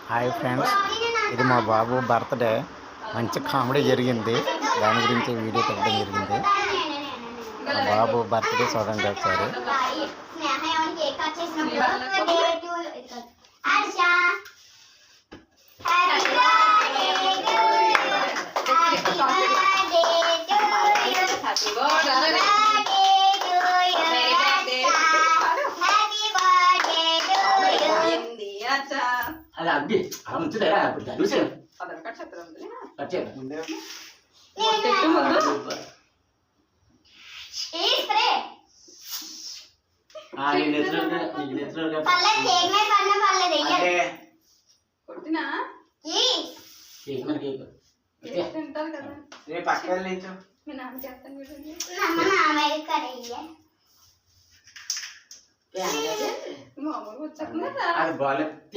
Hi friends, ఇది మా బాబు birthday. మంచి కామెడీ జరిగింది, దాని గురించి వీడియో పెట్టడం జరిగింది. మా బాబు బర్త్డే చూడండి ఒకసారి. అది అగ్గి అలా ఉంచుదా చూసే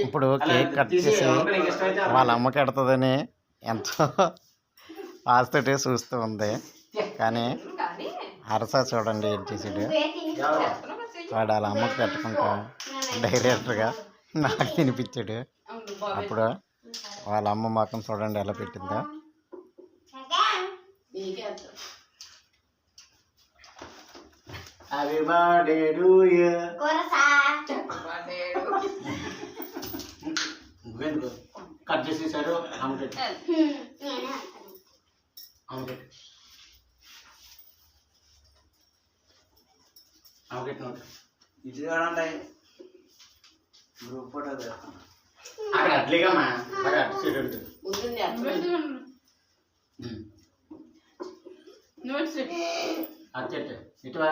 ఇప్పుడు కేక్ కట్ చేసి వాళ్ళ అమ్మకి ఎడుతుందని ఎంతో ఆశతోటి చూస్తూ ఉంది. కానీ అరస చూడండి ఏం చేసాడు. వాడు వాళ్ళ అమ్మకి పెట్టుకుంటా డైరెక్టర్గా నాకు తినిపించాడు. అప్పుడు వాళ్ళ అమ్మ మొఖం చూడండి ఎలా పెట్టిందో. Happy birthday to you. Cut చేసేసారు. ఆమ్లెట్ ఆమ్లెట్ ఆమ్లెట్ నోట్ ఇది చూడండి. గ్రూప్ ఫోటో అక్కడ అట్లేగమ్మా, అక్కడ అటు సైడ్ ఉంటుంది. అచ్చట్ ఇటువా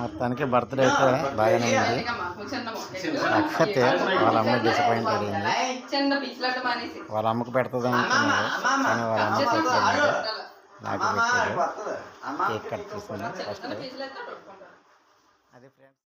మొత్తానికి బర్త్డే అయితే బాగానే ఉంది. కాకపోతే వాళ్ళ అమ్మ డిసప్పాయింట్ అయ్యింది. వాళ్ళ అమ్మకు పెడుతుంది అనుకున్నారు, కానీ వాళ్ళ అమ్మ పెట్టలేదు. నాకు పెట్టాడు. కేక్ కట్ చేస్తున్నాను ఫస్ట్. అదే ఫ్రెండ్స్.